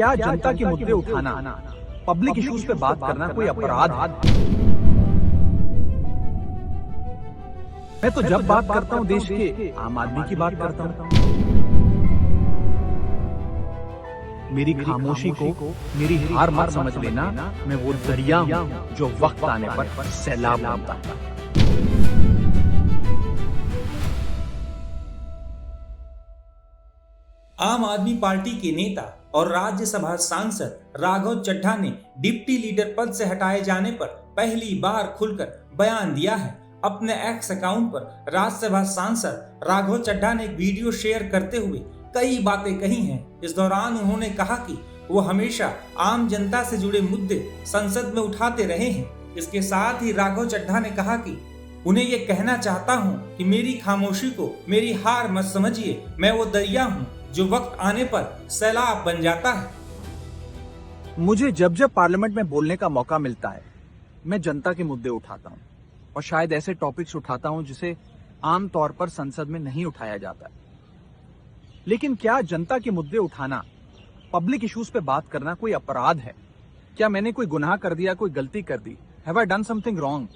क्या जनता के मुद्दे उठाना, पब्लिक इश्यूज पे बात करना कोई अपराध है? मैं तो जब बात करता हूं देश के आम आदमी की बात करता हूं। मेरी खामोशी को मेरी हार मत समझ लेना, मैं वो दरिया हूं जो वक्त आने पर सैलाब बनता है। आम आदमी पार्टी के नेता और राज्यसभा सांसद राघव चड्ढा ने डिप्टी लीडर पद से हटाए जाने पर पहली बार खुलकर बयान दिया है। अपने एक्स अकाउंट पर राज्यसभा सांसद राघव चड्ढा ने एक वीडियो शेयर करते हुए कई बातें कही हैं। इस दौरान उन्होंने कहा कि वो हमेशा आम जनता से जुड़े मुद्दे संसद में उठाते रहे हैं। इसके साथ ही राघव चड्ढा ने कहा कि उन्हें ये कहना चाहता हूं कि मेरी खामोशी को मेरी हार मत समझिए, मैं वो दरिया हूं जो वक्त आने पर सैलाब बन जाता है। मुझे जब जब पार्लियामेंट में बोलने का मौका मिलता है, मैं जनता के मुद्दे उठाता हूं और शायद ऐसे टॉपिक्स उठाता हूं जिसे आमतौर पर संसद में नहीं उठाया जाता है। लेकिन क्या जनता के मुद्दे उठाना, पब्लिक इश्यूज पे बात करना कोई अपराध है? क्या मैंने कोई गुनाह कर दिया, कोई गलती कर दी? Have I done something wrong?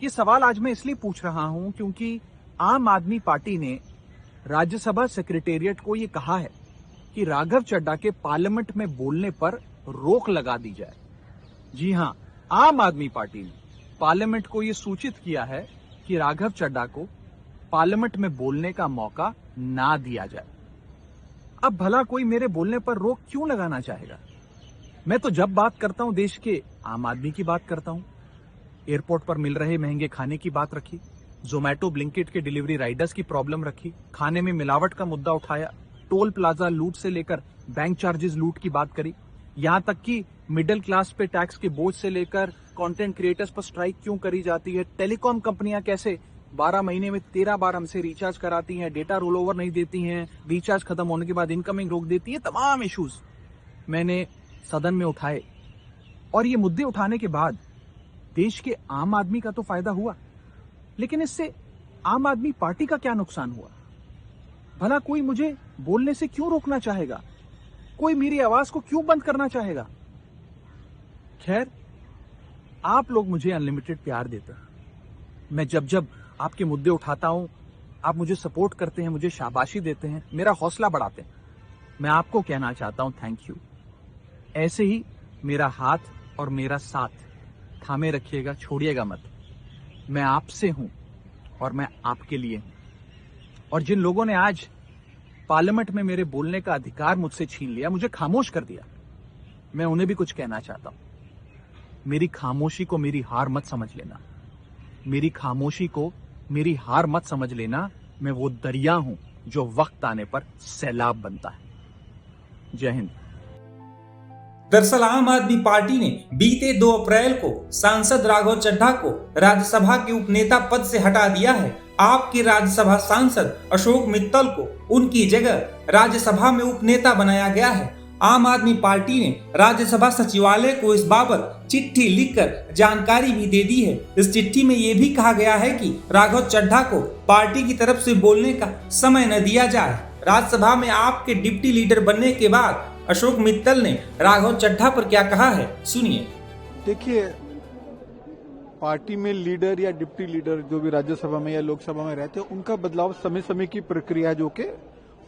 ये सवाल आज मैं इसलिए पूछ रहा हूं क्योंकि आम आदमी पार्टी ने राज्यसभा सेक्रेटेरिएट को ये कहा है कि राघव चड्ढा के पार्लियामेंट में बोलने पर रोक लगा दी जाए। जी हां, आम आदमी पार्टी ने पार्लियामेंट को ये सूचित किया है कि राघव चड्ढा को पार्लियामेंट में बोलने का मौका ना दिया जाए। अब भला कोई मेरे बोलने पर रोक क्यों लगाना चाहेगा? मैं तो जब बात करता हूं देश के आम आदमी की बात करता हूं। एयरपोर्ट पर मिल रहे महंगे खाने की बात रखी, जोमैटो ब्लिंकिट के डिलीवरी राइडर्स की प्रॉब्लम रखी, खाने में मिलावट का मुद्दा उठाया, टोल प्लाजा लूट से लेकर बैंक चार्जेस लूट की बात करी, यहां तक कि मिडिल क्लास पे टैक्स के बोझ से लेकर कंटेंट क्रिएटर्स पर स्ट्राइक क्यों करी जाती है, टेलीकॉम कंपनियां कैसे 12 महीने में 13 बार हमसे रिचार्ज कराती हैं, डेटा रोल ओवर नहीं देती हैं, रिचार्ज खत्म होने के बाद इनकमिंग रोक देती है, तमाम इश्यूज मैंने सदन में उठाए। और ये मुद्दे उठाने के बाद देश के आम आदमी का तो फायदा हुआ, लेकिन इससे आम आदमी पार्टी का क्या नुकसान हुआ? भला कोई मुझे बोलने से क्यों रोकना चाहेगा? कोई मेरी आवाज को क्यों बंद करना चाहेगा? खैर, आप लोग मुझे अनलिमिटेड प्यार देते हैं। मैं जब जब आपके मुद्दे उठाता हूं, आप मुझे सपोर्ट करते हैं, मुझे शाबाशी देते हैं, मेरा हौसला बढ़ाते हैं। मैं आपको कहना चाहता हूं थैंक यू। ऐसे ही मेरा हाथ और मेरा साथ थामे रखिएगा, छोड़िएगा मत। मैं आपसे हूं और मैं आपके लिए हूं। और जिन लोगों ने आज पार्लियामेंट में मेरे बोलने का अधिकार मुझसे छीन लिया, मुझे खामोश कर दिया, मैं उन्हें भी कुछ कहना चाहता हूं। मेरी खामोशी को मेरी हार मत समझ लेना। मेरी खामोशी को मेरी हार मत समझ लेना, मैं वो दरिया हूं जो वक्त आने पर सैलाब बनता है। जय हिंद। दरअसल आम आदमी पार्टी ने बीते 2 अप्रैल को सांसद राघव चड्ढा को राज्यसभा के उपनेता पद से हटा दिया है। आपके राज्यसभा सांसद अशोक मित्तल को उनकी जगह राज्यसभा में उपनेता बनाया गया है। आम आदमी पार्टी ने राज्यसभा सचिवालय को इस बाबत चिट्ठी लिखकर जानकारी भी दे दी है। इस चिट्ठी में ये भी कहा गया है कि राघव चड्ढा को पार्टी की तरफ से बोलने का समय न दिया जाए। राज्यसभा में आपके डिप्टी लीडर बनने के बाद अशोक मित्तल ने राघव चड्ढा पर क्या कहा है, सुनिए। देखिए, पार्टी में लीडर या डिप्टी लीडर जो भी राज्यसभा में या लोकसभा में रहते हैं, उनका बदलाव समय समय की प्रक्रिया जो के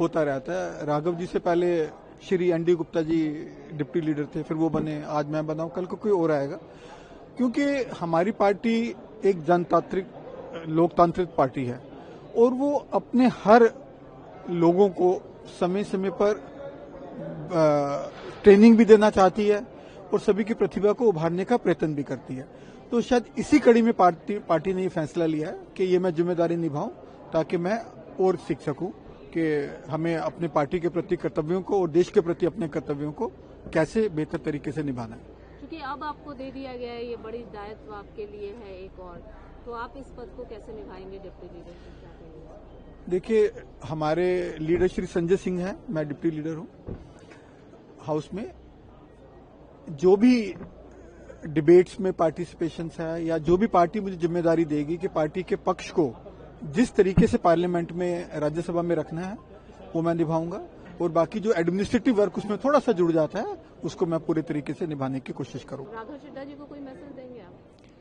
होता रहता है। राघव जी से पहले Shri ND Gupta ji deputy leader थे, फिर वो बने, आज मैं बनाऊं, कल को कोई और आएगा। क्योंकि हमारी पार्टी एक जनतांत्रिक लोकतांत्रिक पार्टी है और वो अपने हर लोगों को समय समय पर ट्रेनिंग भी देना चाहती है और सभी की प्रतिभा को उभारने का प्रयत्न भी करती है। तो शायद इसी कड़ी में पार्टी ने ये फैसला लिया है कि ये मैं जिम्मेदारी निभाऊं ताकि मैं और सीख सकूं कि हमें अपने पार्टी के प्रति कर्तव्यों को और देश के प्रति अपने कर्तव्यों को कैसे बेहतर तरीके से निभाना है। क्योंकि अब आपको दे दिया गया है, ये बड़ी दायित्व आपके लिए है एक और, तो आप इस पद को कैसे निभाएंगे डिप्टी लीडर? देखिए, हमारे लीडर श्री संजय सिंह हैं, मैं डिप्टी लीडर हूं हाउस में। जो भी डिबेट्स में पार्टिसिपेशन है या जो भी पार्टी मुझे जिम्मेदारी देगी कि पार्टी के पक्ष को जिस तरीके से पार्लियामेंट में राज्यसभा में रखना है वो मैं निभाऊंगा। और बाकी जो एडमिनिस्ट्रेटिव वर्क उसमें थोड़ा सा जुड़ जाता है उसको मैं पूरे तरीके से निभाने की कोशिश करूँगा। राघव चड्ढा जी को कोई मैसेज देंगे आप,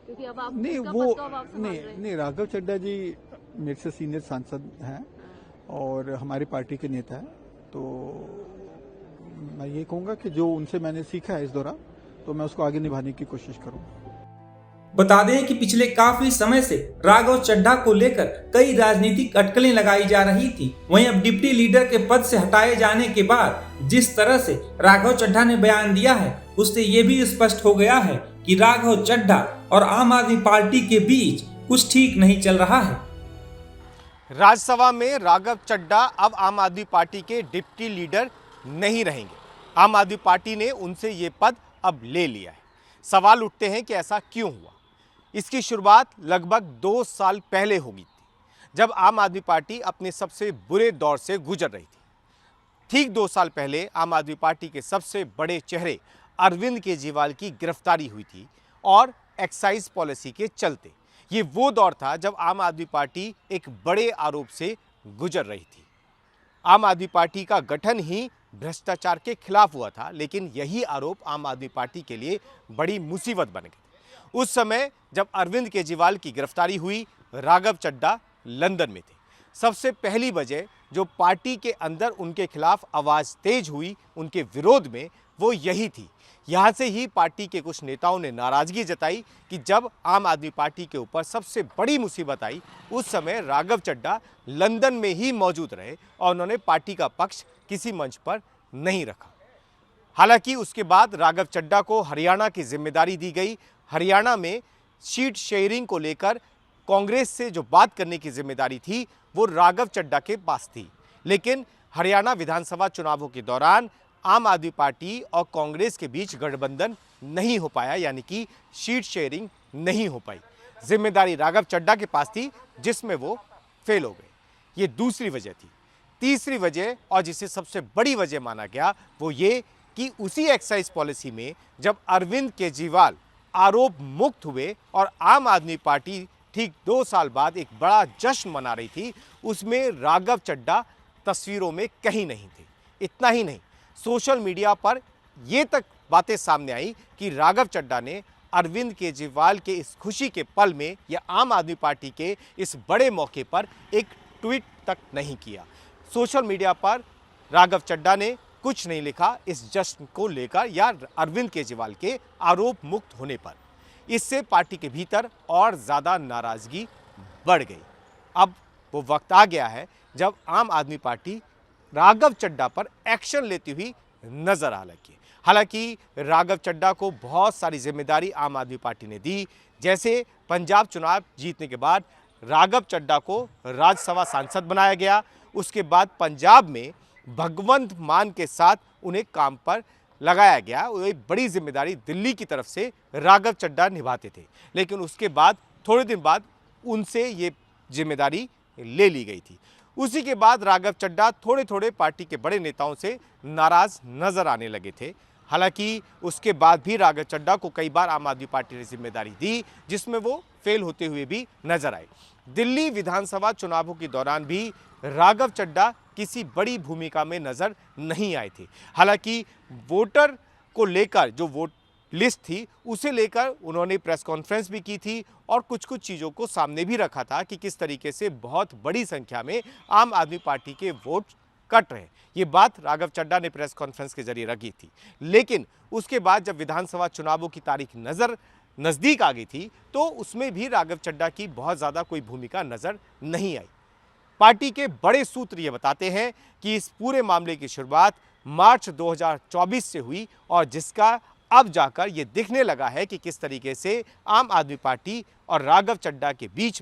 क्योंकि अब आप नहीं उसका वो पद तो अब आप संभाल रहे हैं। नहीं राघव चड्ढा जी मेरे से सीनियर सांसद हैं और हमारी पार्टी के नेता हैं, तो मैं ये कहूँगा कि जो उनसे मैंने सीखा है इस दौरान तो मैं उसको आगे निभाने की कोशिश करूँगा। बता दें कि पिछले काफी समय से राघव चड्ढा को लेकर कई राजनीतिक अटकलें लगाई जा रही थी। वहीं अब डिप्टी लीडर के पद से हटाए जाने के बाद जिस तरह से राघव चड्ढा ने बयान दिया है उससे ये भी स्पष्ट हो गया है कि राघव चड्ढा और आम आदमी पार्टी के बीच कुछ ठीक नहीं चल रहा है। राज्यसभा में राघव चड्ढा अब आम आदमी पार्टी के डिप्टी लीडर नहीं रहेंगे। आम आदमी पार्टी ने उनसे ये पद अब ले लिया है। सवाल उठते हैं कि ऐसा क्यों हुआ। इसकी शुरुआत लगभग 2 साल पहले होगी थी, जब आम आदमी पार्टी अपने सबसे बुरे दौर से गुजर रही थी। ठीक 2 साल पहले आम आदमी पार्टी के सबसे बड़े चेहरे अरविंद केजरीवाल की गिरफ्तारी हुई थी और एक्साइज पॉलिसी के चलते ये वो दौर था जब आम आदमी पार्टी एक बड़े आरोप से गुजर रही थी। आम आदमी पार्टी का गठन ही भ्रष्टाचार के खिलाफ हुआ था, लेकिन यही आरोप आम आदमी पार्टी के लिए बड़ी मुसीबत बन गए। उस समय जब अरविंद केजरीवाल की गिरफ्तारी हुई, राघव चड्ढा लंदन में थे। सबसे पहली वजह जो पार्टी के अंदर उनके खिलाफ आवाज़ तेज हुई उनके विरोध में, वो यही थी। यहाँ से ही पार्टी के कुछ नेताओं ने नाराज़गी जताई कि जब आम आदमी पार्टी के ऊपर सबसे बड़ी मुसीबत आई उस समय राघव चड्ढा लंदन में ही मौजूद रहे और उन्होंने पार्टी का पक्ष किसी मंच पर नहीं रखा। हालांकि उसके बाद राघव चड्ढा को हरियाणा की जिम्मेदारी दी गई। हरियाणा में सीट शेयरिंग को लेकर कांग्रेस से जो बात करने की जिम्मेदारी थी वो राघव चड्ढा के पास थी, लेकिन हरियाणा विधानसभा चुनावों के दौरान आम आदमी पार्टी और कांग्रेस के बीच गठबंधन नहीं हो पाया, यानी कि सीट शेयरिंग नहीं हो पाई। जिम्मेदारी राघव चड्ढा के पास थी जिसमें वो फेल हो गए। ये दूसरी वजह थी। तीसरी वजह, और जिसे सबसे बड़ी वजह माना गया, वो ये कि उसी एक्साइज पॉलिसी में जब अरविंद केजरीवाल आरोप मुक्त हुए और आम आदमी पार्टी ठीक 2 साल बाद एक बड़ा जश्न मना रही थी, उसमें राघव चड्ढा तस्वीरों में कहीं नहीं थे। इतना ही नहीं, सोशल मीडिया पर ये तक बातें सामने आई कि राघव चड्ढा ने अरविंद केजरीवाल के इस खुशी के पल में या आम आदमी पार्टी के इस बड़े मौके पर एक ट्वीट तक नहीं किया। सोशल मीडिया पर राघव चड्ढा ने कुछ नहीं लिखा इस जश्न को लेकर या अरविंद केजरीवाल के आरोप मुक्त होने पर। इससे पार्टी के भीतर और ज़्यादा नाराज़गी बढ़ गई। अब वो वक्त आ गया है जब आम आदमी पार्टी राघव चड्ढा पर एक्शन लेती हुई नजर आ लगी। हालांकि राघव चड्ढा को बहुत सारी जिम्मेदारी आम आदमी पार्टी ने दी। जैसे पंजाब चुनाव जीतने के बाद राघव चड्ढा को राज्यसभा सांसद बनाया गया। उसके बाद पंजाब में भगवंत मान के साथ उन्हें काम पर लगाया गया। वो एक बड़ी जिम्मेदारी दिल्ली की तरफ से राघव चड्ढा निभाते थे, लेकिन उसके बाद थोड़े दिन बाद उनसे ये जिम्मेदारी ले ली गई थी। उसी के बाद राघव चड्ढा थोड़े थोड़े पार्टी के बड़े नेताओं से नाराज नजर आने लगे थे। हालांकि उसके बाद भी राघव चड्ढा को कई बार आम आदमी पार्टी ने जिम्मेदारी दी, जिसमें वो फेल होते हुए भी नजर आए। दिल्ली विधानसभा चुनावों के दौरान भी राघव चड्ढा किसी बड़ी भूमिका में नजर नहीं आए थे। हालांकि वोटर को लेकर जो वोट लिस्ट थी उसे लेकर उन्होंने प्रेस कॉन्फ्रेंस भी की थी और कुछ कुछ चीज़ों को सामने भी रखा था कि किस तरीके से बहुत बड़ी संख्या में आम आदमी पार्टी के वोट कट रहे। ये बात राघव चड्ढा ने प्रेस कॉन्फ्रेंस के जरिए रखी थी। लेकिन उसके बाद जब विधानसभा चुनावों की तारीख नज़दीक आ गई थी तो उसमें भी राघव चड्ढा की बहुत ज़्यादा कोई भूमिका नज़र नहीं आई। पार्टी के बड़े सूत्र ये बताते हैं कि इस पूरे मामले की शुरुआत मार्च 2024 से हुई और जिसका अब जाकर ये दिखने लगा है कि किस तरीके से आम आदमी पार्टी और राघव चड्ढा के बीच